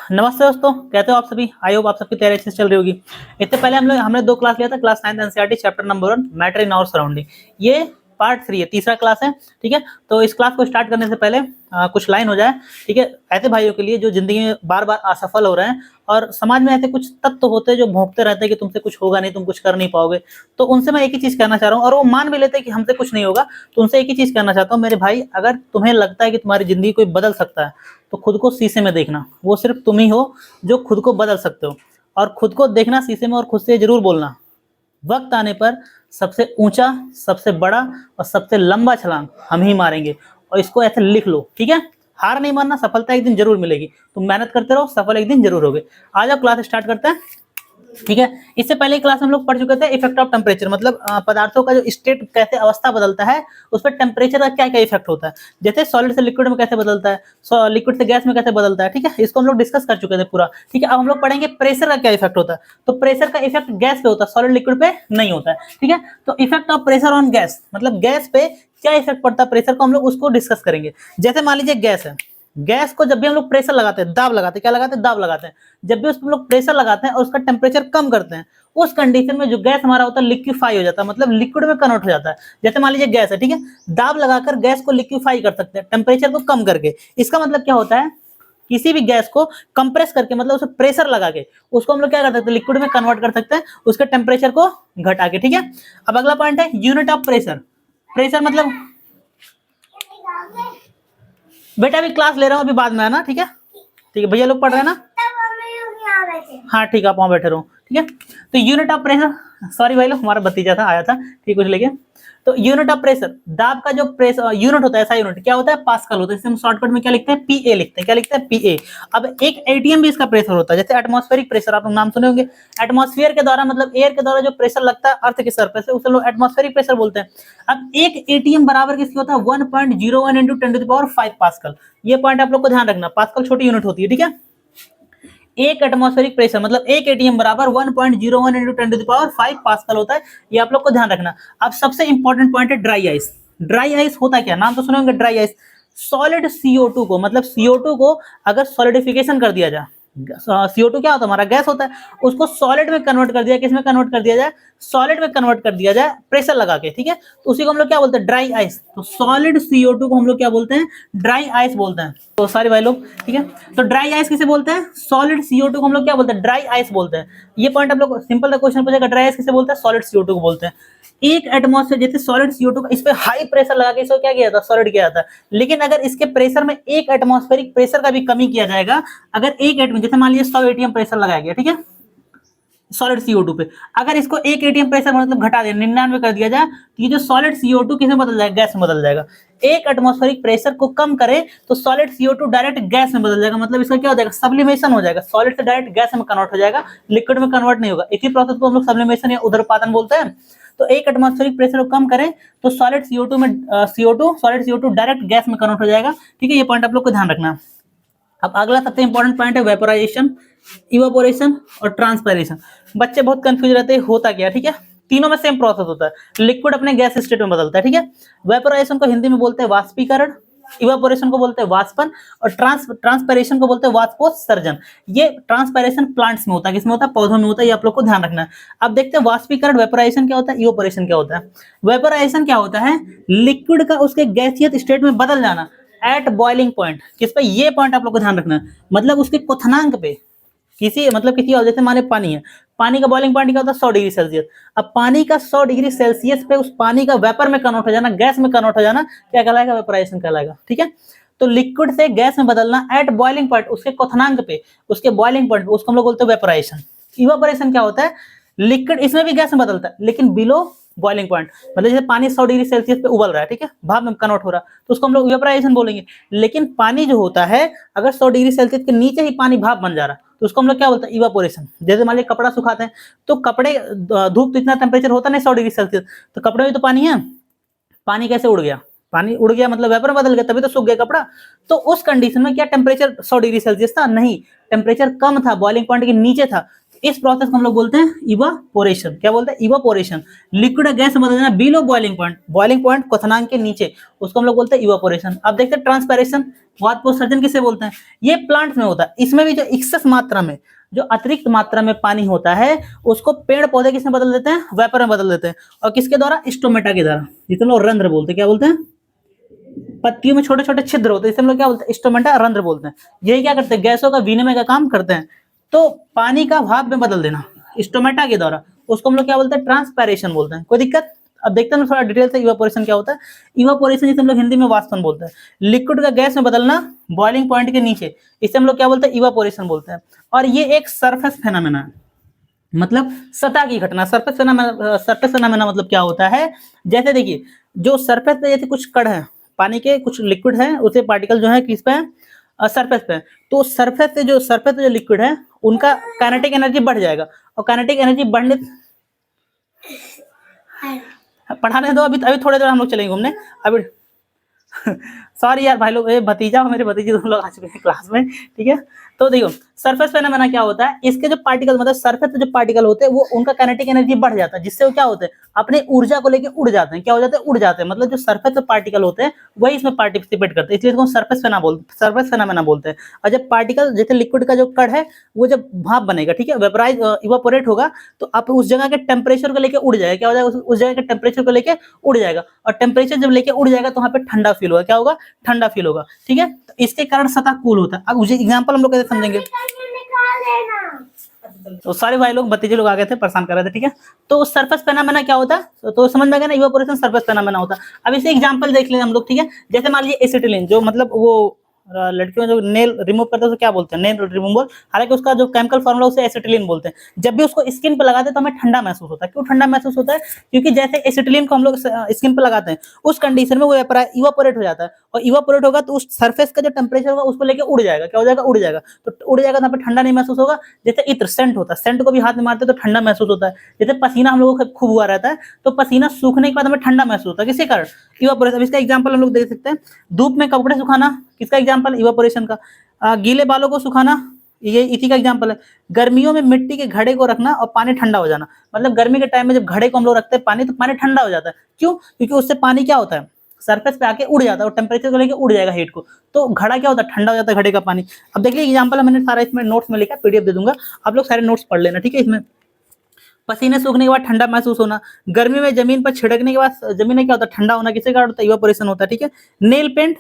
नमस्ते दोस्तों, कैसे हो आप सभी। आई होप आप सबकी तैयारी अच्छे से चल रही होगी। इससे पहले हमने 2 क्लास लिया था, class 9th NCERT chapter number 1 matter in our surrounding. ये पार्ट 3 है, तीसरा क्लास है। ठीक है, तो इस क्लास को स्टार्ट करने से पहले कुछ लाइन हो जाए। ठीक है, ऐसे भाइयों के लिए जो जिंदगी में बार-बार असफल हो रहे हैं और समाज में ऐसे कुछ तत्व होते हैं जो भौंकते रहते हैं कि तुमसे कुछ होगा नहीं, तुम कुछ कर नहीं पाओगे। तो उनसे मैं एक ही चीज कहना चाह रहा हूँ, और वो मान भी लेते हैं कि हमसे कुछ नहीं होगा। तो उनसे एक ही चीज कहना चाहता हूँ, मेरे भाई, अगर तुम्हें लगता है कि तुम्हारी जिंदगी कोई बदल सकता है तो खुद को शीशे में देखना। वो सिर्फ तुम ही हो जो खुद को बदल सकते हो। और खुद को देखना शीशे में और खुद से जरूर बोलना, वक्त आने पर सबसे ऊंचा, सबसे बड़ा और सबसे लंबा छलांग हम ही मारेंगे। और इसको ऐसे लिख लो, ठीक है। हार नहीं मानना, सफलता एक दिन जरूर मिलेगी। तुम मेहनत करते रहो, सफल एक दिन जरूर होगे। आ जाओ क्लास स्टार्ट करते हैं। ठीक है, इससे पहले क्लास में हम लोग पढ़ चुके थे इफेक्ट ऑफ टेम्परेचर, मतलब पदार्थों का जो स्टेट, कैसे अवस्था बदलता है, उस पर टेम्परेचर का क्या क्या इफेक्ट होता है। जैसे सॉलिड से लिक्विड में कैसे बदलता है, लिक्विड से गैस में कैसे बदलता है। ठीक है, इसको हम लोग डिस्कस कर चुके थे पूरा। ठीक है, अब हम लोग पढ़ेंगे प्रेशर का क्या इफेक्ट होता है। तो प्रेशर का इफेक्ट गैस पे होता है, सॉलिड लिक्विड पे नहीं होता है। ठीक है, तो effect of pressure on gas, मतलब गैस पे क्या इफेक्ट पड़ता है प्रेशर को, हम लोग उसको डिस्कस करेंगे। जैसे मान लीजिए गैस है, गैस को जब भी हम लोग प्रेशर लगाते हैं, दाब लगाते हैं, क्या लगाते हैं, दाब लगाते हैं। जब भी उस पर हम लोग प्रेशर लगाते हैं और उसका टेम्परेचर कम करते हैं, उस कंडीशन में जो गैस हमारा होता है लिक्विफाई हो जाता है, मतलब लिक्विड में कन्वर्ट हो जाता है। जैसे मान लीजिए गैस है, ठीक है, दाब लगाकर गैस को लिक्विफाई कर सकते हैं, टेम्परेचर को कम करके। इसका मतलब क्या होता है, किसी भी गैस को कंप्रेस करके, मतलब उसे प्रेशर लगा के, उसको हम लोग क्या कर सकते हैं, लिक्विड में कन्वर्ट कर सकते हैं, उसके टेम्परेचर को घटा के। ठीक है, अब अगला पॉइंट है यूनिट ऑफ प्रेशर। प्रेशर मतलब, बेटा अभी क्लास ले रहा हूँ, अभी बाद में आना। ठीक है, ठीक है, भैया लोग पढ़ रहे हैं ना। हाँ ठीक है, आप वहाँ बैठे रहो। ठीक है, तो यूनिट ऑफ प्रेशर, सॉरी भाई लोग, हमारा भतीजा था, आया था, ठीक, कुछ लेके। तो यूनिट ऑफ प्रेशर, दाब का जो प्रेशर यूनिट होता है, ऐसा यूनिट क्या होता है, पास्कल होता है। इसे हम शॉर्टकट में क्या लिखते हैं, पीए लिखते हैं। क्या लिखते हैं, पीए। अब एक एटीएम भी इसका प्रेशर होता है, जैसे एटमॉस्फेरिक प्रेशर, आप लोग नाम सुने होंगे। एटमॉस्फेयर के द्वारा, मतलब एयर के द्वारा जो प्रेशर लगता है अर्थ के सरफेस पे, उसे लोग एटमॉस्फेरिक प्रेशर बोलते हैं। अब एक एटीएम बराबर किसकी होता है, 1.01 × 10⁵ पास्कल। ये पॉइंट आप लोग को ध्यान रखना, पास्कल छोटी यूनिट होती है। ठीक है, एक एटमॉस्फेरिक प्रेशर मतलब एक एटीएम बराबर 1.01 × 10⁵ पास्कल होता है। ये आप लोग को ध्यान रखना। अब सबसे इंपॉर्टेंट पॉइंट है ड्राई आइस। ड्राई आइस होता क्या, नाम तो सुने होंगे ड्राई आइस। सॉलिड CO2 को, मतलब CO2 को अगर सॉलिडिफिकेशन कर दिया जाए, CO2 क्या होता है, हमारा गैस होता है, उसको सॉलिड में कन्वर्ट कर दिया, किसमें कन्वर्ट कर दिया जाए, सॉलिड में कन्वर्ट कर दिया जाए प्रेशर लगा के। ठीक है, तो उसी को हम लोग क्या बोलते हैं, ड्राई आइस। तो सॉलिड CO2 को हम लोग क्या बोलते हैं, ड्राई आइस बोलते हैं। तो सारे भाई लोग, ठीक है, तो ड्राई आइस किसे बोलते हैं, सॉलिड CO2 को हम लोग क्या बोलते हैं, ड्राई आइस बोलते हैं। ये पॉइंट आप लोग सिंपल सा क्वेश्चन पूछेगा, ड्राई आइस किसे बोलते हैं, सॉलिड CO2 को बोलते हैं। एक एटमॉस्फेयर, जैसे सॉलिड CO2 का, इस पे हाई प्रेशर लगा के इसको क्या किया जाता है, सॉलिड किया जाता है। लेकिन अगर इसके प्रेशर में एक एटमॉस्फेरिक प्रेशर का भी कमी किया जाएगा, अगर एक एटम, जैसे मान लीजिए 100 एटीएम प्रेशर लगाया गया, ठीक है, सॉलिड CO2 पे, अगर इसको एक एटीएम प्रेशर मतलब घटा दिया, 99 कर दिया जाए, तो ये जो सॉलिड CO2 किसमें बदल जाएगा, गैस में बदल जाएगा। एक एटमॉस्फेरिक प्रेशर को कम करे तो सॉलिड CO2 डायरेक्ट गैस में बदल जाएगा, मतलब इसका क्या हो जाएगा, सब्लिमेशन हो जाएगा, सॉलिड से डायरेक्ट गैस में कन्वर्ट हो जाएगा, लिक्विड में कन्वर्ट नहीं होगा। इसी प्रोसेस को हम लोग सब्लिमेशन या उदरपातन बोलते हैं। तो एक एटमॉस्फेरिक प्रेशर को कम करें तो सॉलिड CO2 में सॉलिड CO2 डायरेक्ट गैस में कन्वर्ट हो जाएगा। ठीक है, ये पॉइंट आप लोग को ध्यान रखना। अब अगला सबसे इंपॉर्टेंट पॉइंट है वेपोराइजेशन, इवापोरेशन और ट्रांसपायरेशन। बच्चे बहुत कंफ्यूज रहते हैं, होता क्या। ठीक है, तीनों में सेम प्रोसेस होता है, लिक्विड अपने गैस स्टेट में बदलता है। ठीक है, वेपोराइजेशन को हिंदी में बोलते हैं वाष्पीकरण, इवापोरेशन को बोलते हैं वाष्पन, और ट्रांसपायरेशन को बोलते हैं वाष्पोत्सर्जन। ये ट्रांसपायरेशन प्लांट्स में होता है, किसमें होता है, पौधों में होता है। ये आप लोग को ध्यान रखना है। अब देखते हैं वाष्पीकरण, वेपोराइजेशन क्या होता है, इवापोरेशन क्या होता है। वेपोराइजेशन क्या होता है, लिक्विड का उसके गैसियत स्टेट में बदल जाना एट बॉइलिंग पॉइंट। किस पे, ये पॉइंट आप लोग को ध्यान रखना है, मतलब उसके क्वथनांक पे, किसी मतलब किसी, जैसे माने पानी है, पानी का बॉइलिंग पॉइंट क्या होता है, 100 डिग्री सेल्सियस। अब पानी का 100 डिग्री सेल्सियस पे उस पानी का वेपर में कन्वर्ट हो जाना, गैस में कन्वर्ट हो जाना, क्या कहलाएगा, वेपोराइजेशन कहलाएगा। ठीक है, तो लिक्विड से गैस में बदलना एट बॉइलिंग पॉइंट, उसके क्वथनांक पे, उसके बॉइलिंग पॉइंट, उसको हम लोग बोलते हैं वेपोराइजेशन। इवापोरेशन क्या होता है, लिक्विड इसमें भी गैस में बदलता है लेकिन बिलो बॉइलिंग पॉइंट, मतलब जैसे पानी 100 डिग्री सेल्सियस पे उबल रहा है, ठीक है, भाप में कन्वर्ट हो रहा है, तो उसको हम लोग इवेपोराइजेशन बोलेंगे। लेकिन पानी जो होता है, अगर 100 डिग्री सेल्सियस के नीचे ही पानी भाप बन जा रहा है, तो उसको हम लोग क्या बोलते हैं, इवेपोरेशन। जैसे मान लीजिए कपड़ा सुखाते हैं, तो कपड़े, धूप तो इतना टेम्परेचर होता नहीं 100 डिग्री सेल्सियस, तो कपड़े में तो पानी है, पानी कैसे उड़ गया, पानी उड़ गया मतलब वेपर बदल गया, तभी तो सूख गया कपड़ा। तो उस कंडीशन में क्या टेम्परेचर 100 डिग्री सेल्सियस था, नहीं, टेम्परेचर कम था, बॉइलिंग पॉइंट के नीचे था। इस प्रोसेस को हम लोग बोलते हैं इवापोरेशन। क्या बोलते हैं? इवापोरेशन। लिक्विड गैस में बदल जाना बिलो बॉइलिंग पॉइंट क्वथनांक के नीचे, उसको हम लोग बोलते हैं इवापोरेशन। अब देखते हैं ट्रांसपैरेशन, वाष्पोत्सर्जन किसे बोलते हैं? ये प्लांट्स में होता है। इसमें भी जो एक्सेस मात्रा में, जो अतिरिक्त मात्रा में पानी होता है, उसको पेड़ पौधे किसमें बदल देते हैं? वेपर में बदल देते हैं। और किसके द्वारा? स्टोमेटा के द्वारा, जिसे लोग रंध्र बोलते हैं। क्या बोलते हैं? पत्तियों में छोटे छोटे छिद्र होते हैं, इसे हम लोग क्या बोलते हैं? स्टोमेटा, रंध्र बोलते हैं। यही क्या करते हैं? गैसों का विनिमय का काम करते हैं। तो पानी का भाप में बदल देना स्टोमेटा के द्वारा, उसको हम लोग क्या बोलते हैं? ट्रांसपैरेशन बोलते हैं। कोई दिक्कत? अब देखते हैं थोड़ा डिटेल से इवापोरेशन क्या होता है। इवापोरेशन जिसे हम लोग हिंदी में वाष्पन बोलते हैं। लिक्विड का गैस में बदलना बॉइलिंग पॉइंट के नीचे, इसे हम लोग क्या बोलते हैं? इवापोरेशन बोलते हैं। और ये एक सरफेस फेनोमेना है, मतलब सतह की घटना। सरफेस फेनोमेना मतलब क्या होता है? जैसे देखिए, जो सरफेस पे जैसे कुछ कण है, पानी के कुछ लिक्विड है, उसे पार्टिकल जो है किस पे है? सरफेस पे। तो सरफेस पे जो लिक्विड है, उनका काइनेटिक एनर्जी बढ़ जाएगा। और काइनेटिक एनर्जी बढ़ने, पढ़ाने दो, अभी थोड़ी देर हम लोग चलेंगे घूमने अभी। सॉरी यार भाई लोग, भतीजा और मेरे भतीजे दोनों लोग आ चुके हैं क्लास में, ठीक है। तो देखो, सरफेस फेनोमेना क्या होता है? इसके जो पार्टिकल, मतलब सरफेस पे जो पार्टिकल होते हैं, वो उनका काइनेटिक एनर्जी बढ़ जाता है, जिससे वो क्या होते हैं? अपने ऊर्जा को लेके उड़ जाते हैं। क्या हो जाते हैं? उड़ जाते हैं। मतलब जो सरफेस पे पार्टिकल होते हैं, वही इसमें पार्टिसिपेट करते हैं, इसलिए इसको सरफेस फेनोमेना बोलते हैं। और जब पार्टिकल, जैसे लिक्विड का जो कण है, वो जब भाप बनेगा, ठीक है, वेपराइज इवापोरेट होगा, तो आप उस जगह के टेम्परेचर को लेके उड़ जाएगा। क्या हो जाएगा? उस जगह के टेम्परेचर को लेके उड़ जाएगा। और टेम्परेचर जब लेके उड़ जाएगा, तो वहाँ पे ठंडा फील होगा। क्या होगा? ठंडा फील होगा, ठीक है। तो इसके कारण सतह कूल होता है। अब मुझे एग्जांपल हम लोग कैसे समझेंगे? तो सारे भाई लोग, भतीजे लोग आ गए थे, परेशान कर रहे थे, ठीक है। तो सरफेस फेनोमेना क्या होता है? तो समझ में गया ना, इवापोरेशन सरफेस फेनोमेना होता है। अब इसे एग्जांपल देख लें हम लोग, ठीक है। जैसे मान लीजिए एसिटिलीन, जो मतलब वो लड़कियों जो नेल रिमूव करते हैं, तो क्या बोलते हैं? Nail removal. हालांकि उसका जो केमिकल फॉर्मूला, उसे एसिटिलीन बोलते हैं। जब भी उसको स्किन पे लगाते हैं, तो हमें ठंडा महसूस होता है। क्यों ठंडा महसूस होता है? क्योंकि जैसे एसिटिलीन को हम लोग स्किन पे लगाते हैं, उस कंडीशन में वो इवापोरेट हो जाता है। और इवापोरेट होगा तो उस सरफेस का जो टेम्परेचर होगा, उसको लेके उड़ जाएगा। क्या हो जाएगा? उड़ जाएगा। तो उड़ जाएगा, तो यहाँ पे ठंडा नहीं महसूस होगा। जैसे इत्र, सेंट होता है, सेंट को भी हाथ में मारते हैं तो ठंडा महसूस होता है। जैसे पसीना हम लोगों को खूब हुआ रहता है, तो पसीना सूखने के बाद हमें ठंडा महसूस होता है। किसके कारण? इवापोरेशन। इसका एग्जांपल हम लोग दे सकते हैं, धूप में कपड़े सुखाना, किसका एग्जांपल? इवापोरेशन का। गीले बालों को सुखाना, ये इसी का एग्जांपल है। गर्मियों में मिट्टी के घड़े को रखना और पानी ठंडा हो जाना, मतलब गर्मी के टाइम में जब घड़े को हम लोग रखते हैं पानी, तो पानी ठंडा हो जाता है। क्यों? क्योंकि उससे पानी क्या होता है? सरफेस पे आके उड़ जाता है, और टेम्परेचर को लेके उड़ जाएगा हीट को, तो घड़ा क्या होता है? ठंडा हो जाता है घड़े का पानी। अब देखिए एग्जांपल मैंने सारा इसमें नोट्स में लिखा, पीडीएफ दे दूंगा, आप लोग सारे नोट्स पढ़ लेना, ठीक है। इसमें पसीने सूखने के बाद ठंडा महसूस होना, गर्मी में जमीन पर छिड़कने के बाद जमीन में क्या होता है? ठंडा होना, किसके कारण होता है? इवापोरेशन होता है, ठीक है। नेल पेंट,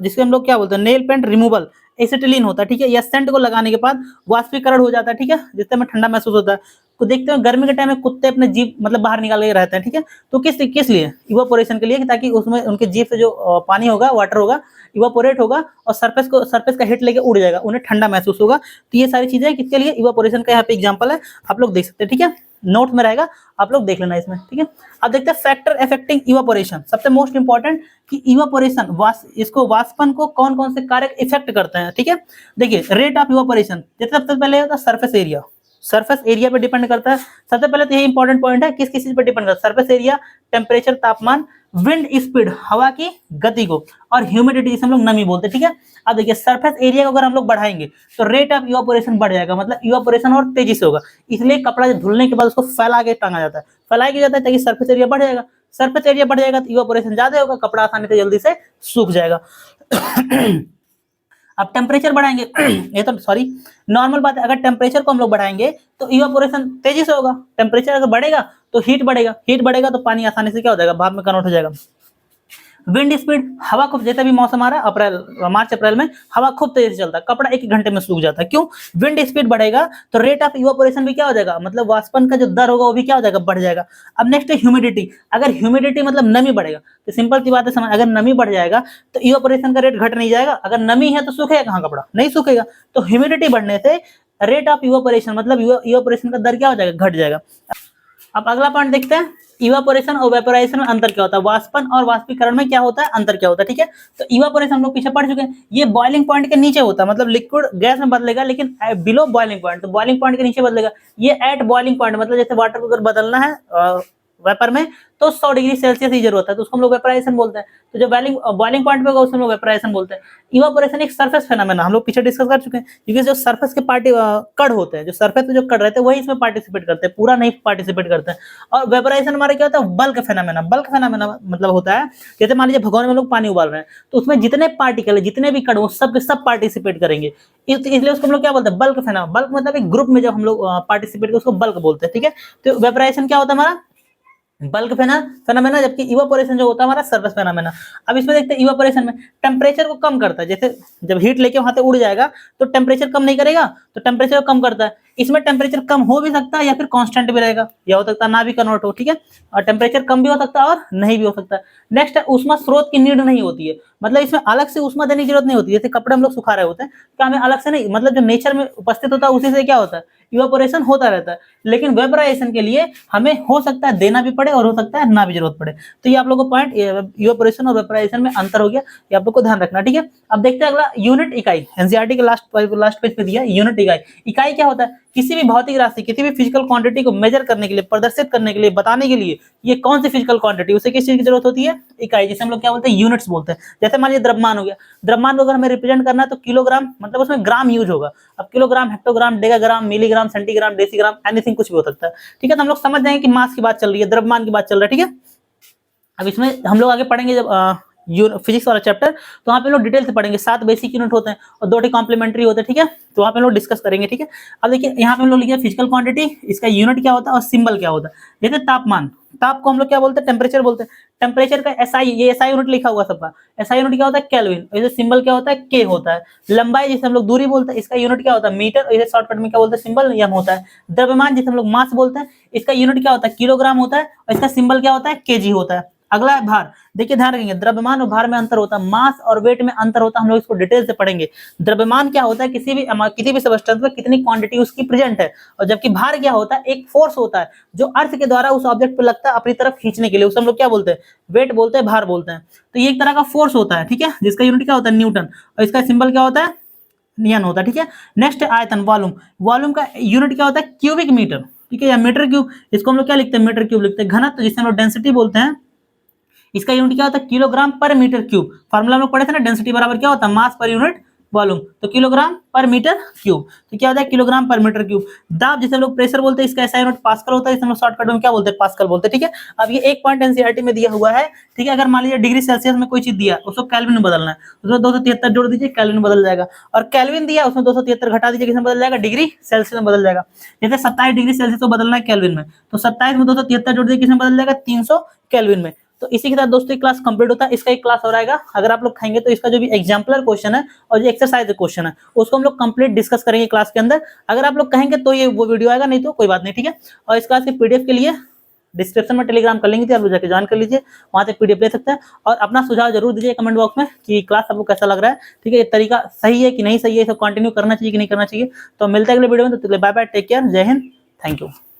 जिसे हम लोग क्या बोलते हैं? नेल पेंट रिमूवल, एसिटिलीन होता है, ठीक है। या सेंट को लगाने के बाद वाष्पीकरण हो जाता है, ठीक है, जिससे हमें ठंडा महसूस होता है। तो देखते हैं गर्मी के टाइम में कुत्ते अपने जीभ मतलब बाहर निकाल के रहते हैं, ठीक है। तो किस लिए? इवापोरेशन के लिए, ताकि उसमें उनके जीभ से जो पानी होगा, वाटर होगा, इवापोरेट होगा, और सरफेस का हीट लेके उड़ जाएगा, उन्हें ठंडा महसूस होगा। तो ये सारी चीजें किसके लिए? इवापोरेशन का यहाँ पे एग्जांपल है, आप लोग देख सकते हैं, ठीक है। नोट में रहेगा, आप लोग देख लेना इसमें, ठीक है। अब देखते हैं फैक्टर अफेक्टिंग इवापोरेशन, सबसे मोस्ट इंपॉर्टेंट कि इवापोरेशन इसको वाष्पन को कौन कौन से कारक इफेक्ट करते हैं, ठीक है। देखिए रेट ऑफ इवापोरेशन, जैसे सबसे पहले होता है सरफेस एरिया पे डिपेंड करता है। सबसे पहले तो यही इंपॉर्टेंट पॉइंट है, किस चीज पे डिपेंड करता है? सरफेस एरिया, टेम्परेचर, तापमान, विंड स्पीड, हवा की गति को, और ह्यूमिडिटी, जिसे हम लोग नमी बोलते हैं, ठीक है। अब देखिए सरफेस एरिया को अगर हम लोग बढ़ाएंगे, तो रेट ऑफ इवापोरेशन बढ़ जाएगा, मतलब इवापोरेशन और तेजी से होगा। इसलिए कपड़ा धुलने के बाद उसको फैला के टांगा जाता है, फैला के जाता है, ताकि सरफेस एरिया बढ़ जाएगा। सरफेस एरिया बढ़ जाएगा तो इवापोरेशन ज्यादा होगा, कपड़ा आसानी से जल्दी से सूख जाएगा। अब टेम्परेचर बढ़ाएंगे, ये तो सॉरी नॉर्मल बात है, अगर टेम्परेचर को हम लोग बढ़ाएंगे तो इवापोरेशन तेजी से होगा। टेम्परेचर अगर बढ़ेगा तो हीट बढ़ेगा तो पानी आसानी से क्या हो जाएगा? भाप में कन्वर्ट हो जाएगा। विंड स्पीड, हवा खूब, जैसे भी मौसम आ रहा है मार्च अप्रैल में हवा खूब तेज से चलता है, कपड़ा 1 घंटे में सूख जाता है। क्यों? विंड स्पीड बढ़ेगा तो रेट ऑफ इवापोरेशन भी क्या हो जाएगा? मतलब वाष्पन का जो दर होगा वो भी क्या हो जाएगा? बढ़ जाएगा। अब नेक्स्ट है ह्यूमिडिटी, अगर ह्यूमिडिटी मतलब नमी बढ़ेगा, तो सिंपल सी बात है समझ, अगर नमी बढ़ जाएगा तो इवापोरेशन का रेट घट नहीं जाएगा। अगर नमी है तो सूखेगा कहाँ कपड़ा? नहीं सूखेगा। तो ह्यूमिडिटी बढ़ने से रेट ऑफ इवापोरेशन मतलब इवापोरेशन का दर क्या हो जाएगा? घट जाएगा। अब अगला पॉइंट देखते हैं, इवापोरेशन और वेपोराइजेशन में अंतर क्या होता है? वाष्पन और वाष्पीकरण में क्या होता है? अंतर क्या होता है, ठीक है। तो इवापोरेशन हम लोग पीछे पढ़ चुके हैं, ये बॉइलिंग पॉइंट के नीचे होता है, मतलब लिक्विड गैस में बदलेगा लेकिन बिलो बॉइलिंग पॉइंट, तो बॉइलिंग पॉइंट के नीचे बदलेगा। ये एट बॉइलिंग पॉइंट, मतलब जैसे वाटर को अगर बदलना है वेपर में तो 100 डिग्री सेल्सियस ही जरूरत है, तो उसको हम लोग वेपराइजेशन बोलते हैं। तो जो बॉइलिंग पॉइंट पे होगा उसको हम लोग वेपराइजेशन बोलते हैं। इवापोरेशन एक सरफेस फेनोमेना, हम लोग पीछे डिस्कस कर चुके हैं, क्योंकि जो सरफेस के कण होते हैं, जो सरफेस पे जो कण रहते हैं वही इसमें पार्टिसिपेट करते हैं, पूरा नहीं पार्टिसिपेट करते हैं। और वेपराइजेशन हमारा क्या होता है, बल्क फेनोमेना। बल्क फेनोमेना मतलब होता है, जैसे मान लीजिए भगोने में लोग पानी उबाल रहे हैं, तो उसमें जितने पार्टिकल है, जितने भी कण वो सब के सब पार्टिसिपेट करेंगे, इसलिए उसको हम लोग क्या बोलते हैं, बल्क फेनोमेना। बल्क मतलब एक ग्रुप में जब हम लोग पार्टिसिपेट करते उसको बल्क बोलते हैं, ठीक है। तो वेपराइजेशन क्या होता है हमारा, बल्क फेनोमेना, जबकि इवापोरेशन जो होता है हमारा सरफेस फेनोमेना। अब इसमें देखते हैं इवापोरेशन में टेम्परेचर को कम करता है, जैसे जब हीट लेके वहां से उड़ जाएगा तो टेम्परेचर कम नहीं करेगा, तो टेम्परेचर को कम करता है। इसमें टेम्परेचर कम हो भी सकता है या फिर कांस्टेंट भी रहेगा, या हो सकता है ना भी कन्वर्ट हो, ठीक है। और टेम्परेचर कम भी हो सकता है और नहीं भी हो सकता है। नेक्स्ट है ऊष्मा स्रोत की नीड नहीं होती है, मतलब इसमें अलग से ऊष्मा देने की जरूरत नहीं होती। जैसे कपड़े हम लोग सुखा रहे होते हैं तो हमें अलग से नहीं, मतलब जो नेचर में उपस्थित होता है उसी से क्या होता है, इवापोरेशन होता रहता है। लेकिन वेपराइजेशन के लिए हमें हो सकता है देना भी पड़े और हो सकता है ना भी जरूरत पड़े। तो ये आप लोगों को पॉइंट, इवापोरेशन और वेपराइजेशन में अंतर हो गया, ये आप लोग को ध्यान रखना, ठीक है। अब देखते हैं अगला, यूनिट इकाई। एनसीईआरटी के लास्ट पेज पे दिया यूनिट इकाई। इकाई क्या होता है, किसी भी भौतिक राशि, किसी भी फिजिकल क्वांटिटी को मेजर करने के लिए, प्रदर्शित करने के लिए, बताने के लिए ये कौन सी फिजिकल क्वांटिटी, उसे किस चीज की जरूरत होती है, इकाई, जिसे हम लोग क्या बोलते हैं, यूनिट्स बोलते हैं। जैसे मान लीजिए द्रव्यमान हो गया, द्रव्यमान को अगर हमें रिप्रेजेंट करना है तो किलोग्राम, मतलब उसमें ग्राम यूज होगा। अब kilogram, hectogram, decagram, milligram, centigram, decigram, anything कुछ भी हो सकता है, ठीक है। तो हम लोग समझ जाएंगे कि मास की बात चल रही है, द्रव्यमान की बात चल रहा है, ठीक है। अब इसमें हम लोग आगे पढ़ेंगे जब फिजिक्स वाला चैप्टर, तो वहाँ पे लोग डिटेल से पढ़ेंगे। 7 बेसिक यूनिट होते हैं और 2 कॉम्प्लीमेंट्री होते हैं, ठीक है। तो वहाँ पे लोग डिस्कस करेंगे, ठीक है। अब देखिए यहाँ पे हम लोग लिखे फिजिकल क्वांटिटी, इसका यूनिट क्या होता है और सिंबल क्या होता है। जैसे तापमान, ताप को हम लोग क्या बोलते हैं, टेम्परेचर बोलते हैं। टेम्परेचर का एसआई, ये एसआई यूनिट लिखा हुआ सबका, एसआई यूनिट क्या होता है, केल्विन। जैसे सिंबल क्या होता है, के होता है। लंबाई जिसे हम लोग दूरी बोलते हैं, इसका यूनिट क्या होता है, मीटर। इसे शॉर्टकट में क्या बोलते हैं, सिंबल एम होता है। द्रव्यमान जिसे हम लोग मास बोलते हैं, इसका यूनिट क्या होता है, किलोग्राम होता है, और इसका सिंबल क्या होता है, केजी होता है। अगला है भार। देखिए ध्यान रखेंगे, द्रव्यमान और भार में अंतर होता है, मास और वेट में अंतर होता है, हम लोग इसको डिटेल से पढ़ेंगे। द्रव्यमान क्या होता है, किसी भी सबस्टेंस में कितनी क्वांटिटी उसकी प्रेजेंट है, और जबकि भार क्या होता है, एक फोर्स होता है जो अर्थ के द्वारा उस ऑब्जेक्ट पर लगता है अपनी तरफ खींचने के लिए, उसे हम लोग क्या बोलते हैं, वेट बोलते हैं, भार बोलते हैं। तो ये एक तरह का फोर्स होता है, ठीक है, जिसका यूनिट क्या होता है, न्यूटन, और इसका सिंबल क्या होता है, नियन होता है, ठीक है। नेक्स्ट आयतन, वॉल्यूम। वॉल्यूम का यूनिट क्या होता है, क्यूबिक मीटर, ठीक है, या मीटर क्यूब। इसको हम लोग क्या लिखते हैं, मीटर क्यूब लिखते हैं। घनत्व जिसे हम लोग डेंसिटी बोलते हैं, इसका यूनिट क्या होता है, किलोग्राम पर मीटर क्यूब। फार्मूला हम लोग पढ़े थे ना, डेंसिटी बराबर क्या होता है, मास पर यूनिट वॉल्यूम, तो किलोग्राम पर मीटर क्यूब। तो क्या होता है, किलोग्राम पर मीटर क्यूब। दाब जिसे हम लोग प्रेशर बोलते हैं, इसका ऐसा यूनिट पास्कल होता है, इसे हम लोग शॉर्टकट में क्या बोलते हैं, पास्कल बोलते हैं, ठीक है। अब ये एक पॉइंट एनसीईआरटी में दिया हुआ है, ठीक है। अगर मान लीजिए डिग्री सेल्सियस में कोई चीज दिया, उसको केल्विन में बदलना है, उसमें 273 जोड़ दीजिए, केल्विन में बदल जाएगा। और केल्विन दिया, उसमें 273 घटा दीजिए, किसमें बदल जाएगा, डिग्री सेल्सियस में बदल जाएगा। जैसे 27 डिग्री सेल्सियस को बदलना है केल्विन में, तो 27 में 273 जोड़ दीजिए, किसमें बदल जाएगा, 300 केल्विन में। तो इसी के साथ दोस्तों क्लास कंप्लीट होता है। इसका एक क्लास हो रहेगा, अगर आप लोग खाएंगे तो इसका जो भी एग्जाम्पलर क्वेश्चन है और जो एक्सरसाइज क्वेश्चन है उसको हम लोग कंप्लीट डिस्कस करेंगे क्लास के अंदर। अगर आप लोग कहेंगे तो ये वो वीडियो आएगा, नहीं तो कोई बात नहीं, ठीक है। और इस क्लास के पीडीएफ के लिए डिस्क्रिप्शन में टेलीग्राम कर लेंगे, आप लोग जाकर ज्वाइन कर लीजिए, वहां से पीडीएफ ले सकते हैं। और अपना सुझाव जरूर दीजिए कमेंट बॉक्स में कि क्लास आपको कैसा लग रहा है, ठीक है, ये तरीका सही है कि नहीं सही है, इसे कंटिन्यू करना चाहिए कि नहीं करना चाहिए। तो मिलते हैं अगले वीडियो में, तो बाय बाय, टेक केयर, जय हिंद, थैंक यू।